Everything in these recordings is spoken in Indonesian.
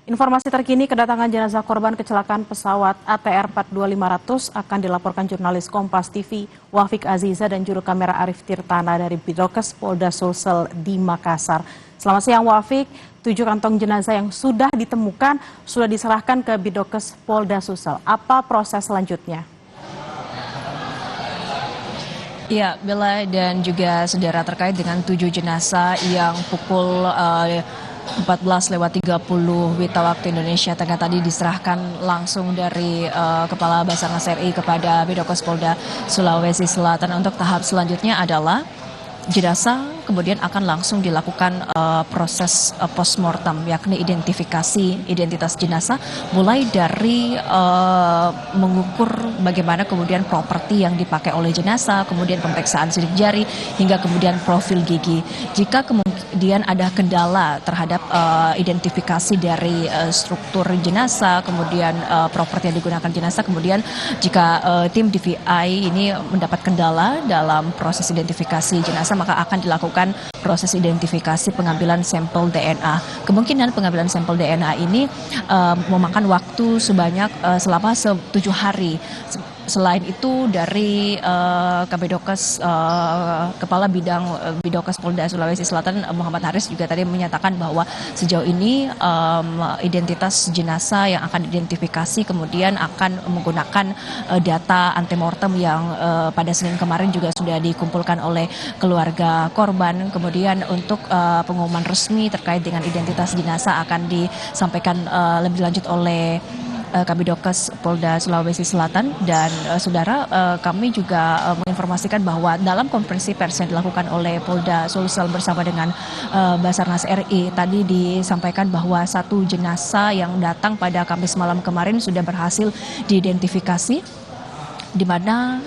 Informasi terkini kedatangan jenazah korban kecelakaan pesawat ATR 42500 akan dilaporkan jurnalis Kompas TV Wafik Aziza dan juru kamera Arif Tirtana dari Bidokes Polda Sulsel di Makassar. Selamat siang Wafik, 7 kantong jenazah yang sudah ditemukan sudah diserahkan ke Bidokes Polda Sulsel. Apa proses selanjutnya? Ya, Bella dan juga saudara, terkait dengan 7 jenazah yang pukul 14:30 WITA waktu Indonesia Tengah tadi diserahkan langsung dari Kepala Basarnas RI kepada Bidokes Polda Sulawesi Selatan. Untuk tahap selanjutnya adalah jenazah kemudian akan langsung dilakukan proses postmortem, yakni identifikasi identitas jenazah, mulai dari mengukur bagaimana kemudian properti yang dipakai oleh jenazah, kemudian pemeriksaan sidik jari, hingga kemudian profil gigi. Jika kemudian ada kendala terhadap identifikasi dari struktur jenazah, kemudian properti yang digunakan jenazah, kemudian jika tim DVI ini mendapat kendala dalam proses identifikasi jenazah, maka akan dilakukan proses identifikasi pengambilan sampel DNA. Kemungkinan pengambilan sampel DNA ini memakan waktu sebanyak selama 7 hari. Selain itu dari Kabidokes Kepala Bidang Bidokes Polda Sulawesi Selatan Muhammad Haris juga tadi menyatakan bahwa sejauh ini identitas jenazah yang akan diidentifikasi kemudian akan menggunakan data antemortem yang pada Senin kemarin juga sudah dikumpulkan oleh keluarga korban. Kemudian untuk pengumuman resmi terkait dengan identitas jenazah akan disampaikan lebih lanjut oleh Kabidokes Polda Sulawesi Selatan. Dan saudara, kami juga menginformasikan bahwa dalam konferensi pers yang dilakukan oleh Polda Sulsel bersama dengan Basarnas RI tadi disampaikan bahwa 1 jenazah yang datang pada Kamis malam kemarin sudah berhasil diidentifikasi, di mana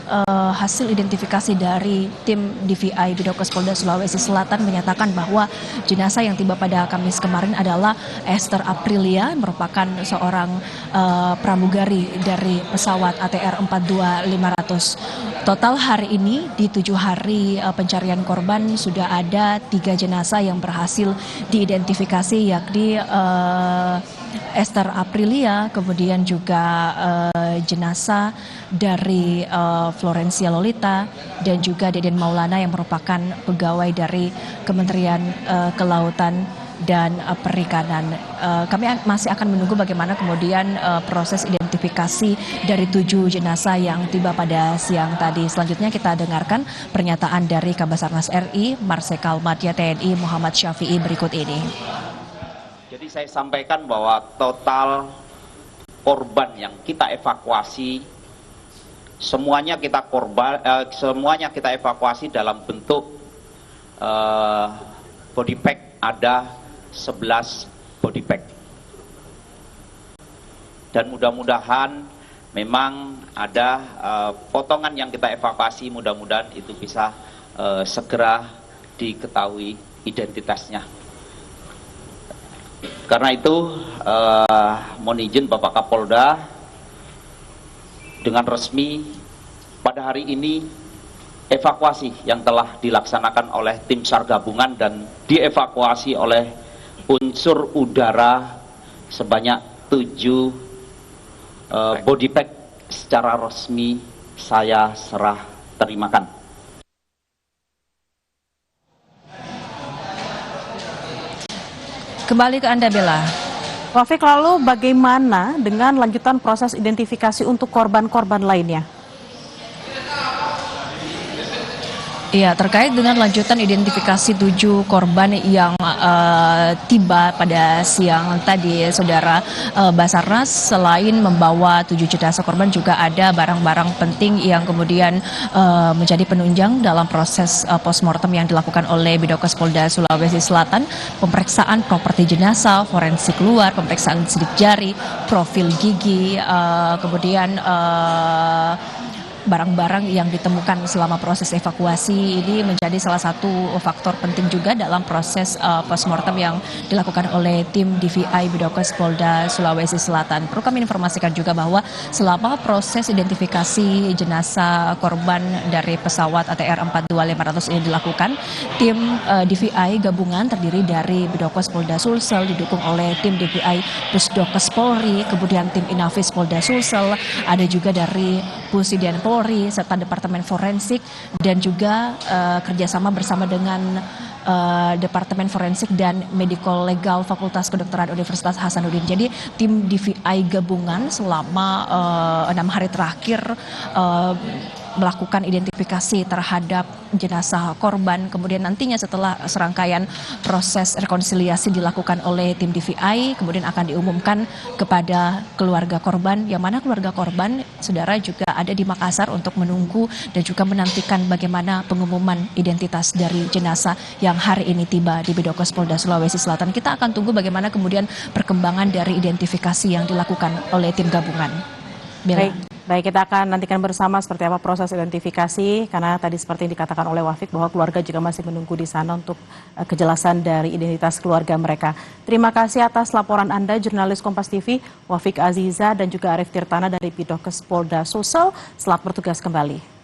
hasil identifikasi dari tim DVI Bidokes Polda Sulawesi Selatan menyatakan bahwa jenazah yang tiba pada Kamis kemarin adalah Esther Aprilia, merupakan seorang pramugari dari pesawat ATR 42500. Total hari ini di 7 hari pencarian korban sudah ada 3 jenazah yang berhasil diidentifikasi, yakni Esther Aprilia, kemudian juga jenazah dari Florencia Lolita, dan juga Deden Maulana yang merupakan pegawai dari Kementerian Kelautan dan Perikanan. Kami masih akan menunggu bagaimana kemudian proses identifikasi dari 7 jenazah yang tiba pada siang tadi. Selanjutnya kita dengarkan pernyataan dari Kabasarnas RI Marsikal Madya TNI Muhammad Syafi'i berikut ini. Jadi saya sampaikan bahwa total korban yang kita evakuasi semuanya kita evakuasi dalam bentuk body pack, ada 11 body pack. Dan mudah-mudahan memang ada potongan yang kita evakuasi, mudah-mudahan itu bisa segera diketahui identitasnya. Karena itu mohon izin Bapak Kapolda dengan resmi pada hari ini evakuasi yang telah dilaksanakan oleh tim SAR gabungan dan dievakuasi oleh unsur udara sebanyak 7 body pack secara resmi saya serah terimakan. Kembali ke Anda, Bella. Wafik, lalu bagaimana dengan lanjutan proses identifikasi untuk korban-korban lainnya? Ya, terkait dengan lanjutan identifikasi 7 korban yang tiba pada siang tadi, saudara, Basarnas selain membawa 7 jenazah korban juga ada barang-barang penting yang kemudian menjadi penunjang dalam proses postmortem yang dilakukan oleh Bidokes Polda Sulawesi Selatan, pemeriksaan properti jenazah, forensik luar, pemeriksaan sidik jari, profil gigi, kemudian barang-barang yang ditemukan selama proses evakuasi ini menjadi salah satu faktor penting juga dalam proses postmortem yang dilakukan oleh tim DVI Bidokes Polda Sulawesi Selatan. Perlu kami informasikan juga bahwa selama proses identifikasi jenazah korban dari pesawat ATR 42500 ini dilakukan, tim DVI gabungan terdiri dari Bidokes Polda Sulsel didukung oleh tim DVI Pusdokes Polri, kemudian tim Inafis Polda Sulsel, ada juga dari Pusidian Polri serta Departemen Forensik dan juga kerjasama bersama dengan Departemen Forensik dan Medical Legal Fakultas Kedokteran Universitas Hasanuddin. Jadi tim DVI gabungan selama 6 hari terakhir melakukan identifikasi terhadap jenazah korban. Kemudian nantinya setelah serangkaian proses rekonsiliasi dilakukan oleh tim DVI, kemudian akan diumumkan kepada keluarga korban, yang mana keluarga korban, saudara, juga ada di Makassar untuk menunggu dan juga menantikan bagaimana pengumuman identitas dari jenazah yang hari ini tiba di Bidokes Polda Sulawesi Selatan. Kita akan tunggu bagaimana kemudian perkembangan dari identifikasi yang dilakukan oleh tim gabungan. Bella. Baik, kita akan nantikan bersama seperti apa proses identifikasi, karena tadi seperti yang dikatakan oleh Wafik bahwa keluarga juga masih menunggu di sana untuk kejelasan dari identitas keluarga mereka. Terima kasih atas laporan Anda, jurnalis Kompas TV, Wafik Aziza dan juga Arif Tirtana dari Bidokes Polda Sulsel. Selamat bertugas kembali.